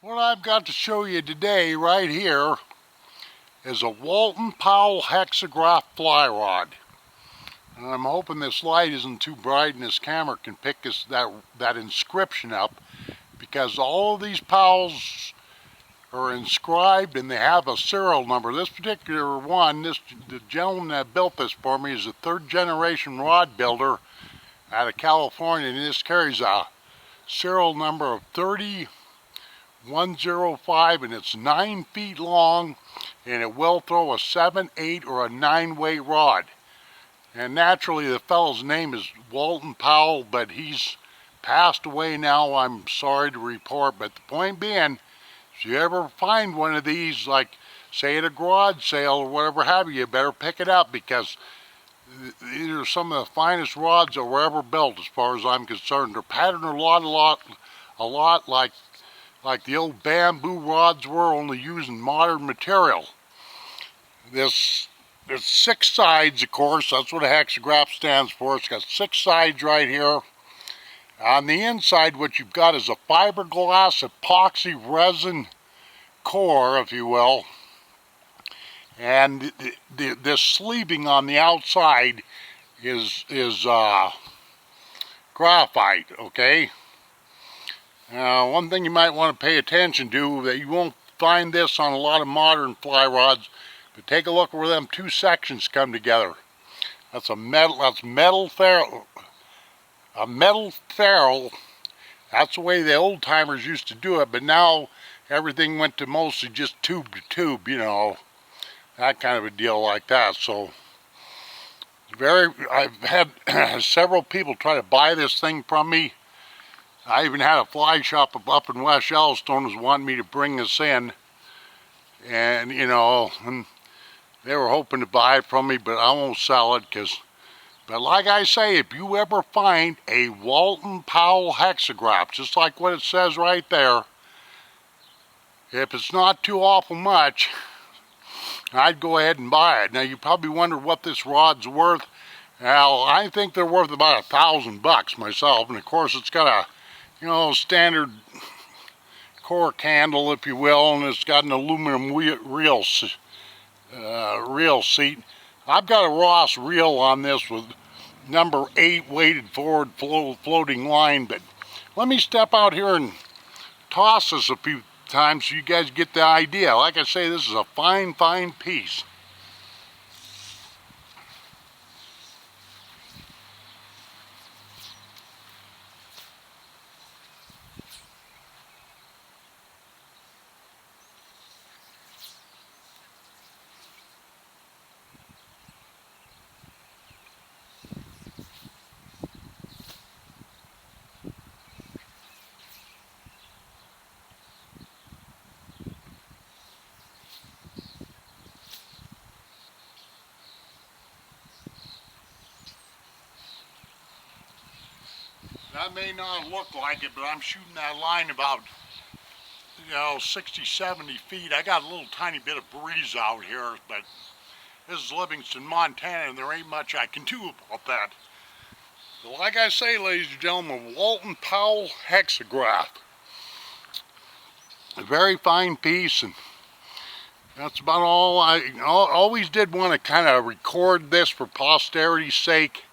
What I've got to show you today right here is a Walton Powell Hexagraph fly rod. And I'm hoping this light isn't too bright and this camera can pick that inscription up, because all of these Powells are inscribed and they have a serial number. This particular one, the gentleman that built this for me is a third generation rod builder out of California, and this carries a serial number of 30105, and it's 9 feet long, and it will throw a 7, 8, or a 9-weight rod. And naturally the fellow's name is Walton Powell, but he's passed away now, I'm sorry to report. But the point being, if you ever find one of these, like say at a garage sale or whatever have you, you better pick it up, because these are some of the finest rods that were ever built as far as I'm concerned. They're patterned a lot like the old bamboo rods were, only using modern material. There's 6 sides, of course. That's what a hexagraph stands for. It's got 6 sides right here. On the inside, what you've got is a fiberglass epoxy resin core, if you will. And the sleeving on the outside is graphite, okay? One thing you might want to pay attention to, that you won't find this on a lot of modern fly rods, but take a look where them 2 sections come together. That's metal ferrule. That's the way the old timers used to do it, but now everything went to mostly just tube to tube, you know, that kind of a deal like that. So I've had several people try to buy this thing from me. I even had a fly shop up in West Yellowstone was wanting me to bring this in, and you know, and they were hoping to buy it from me, but I won't sell it, but like I say, if you ever find a Walton Powell Hexagraph, just like what it says right there, if it's not too awful much, I'd go ahead and buy it. Now you probably wonder what this rod's worth. Well, I think they're worth about $1,000 myself, and of course it's got a, you know, standard core candle, if you will, and it's got an aluminum reel seat. I've got a Ross reel on this with number 8 weighted forward floating line, but let me step out here and toss this a few times so you guys get the idea. Like I say, this is a fine piece. That may not look like it, but I'm shooting that line about, you know, 60, 70 feet. I got a little tiny bit of breeze out here, but this is Livingston, Montana, and there ain't much I can do about that. So like I say, ladies and gentlemen, Walton Powell Hexagraph. A very fine piece, and that's about all. I always did want to kind of record this for posterity's sake,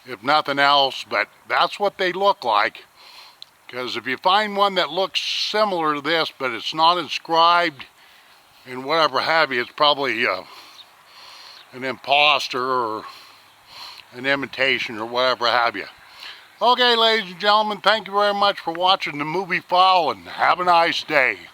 if nothing else, but that's what they look like. Because if you find one that looks similar to this, but it's not inscribed and whatever have you, it's probably an imposter or an imitation or whatever have you. Okay, ladies and gentlemen, thank you very much for watching the movie file, and have a nice day.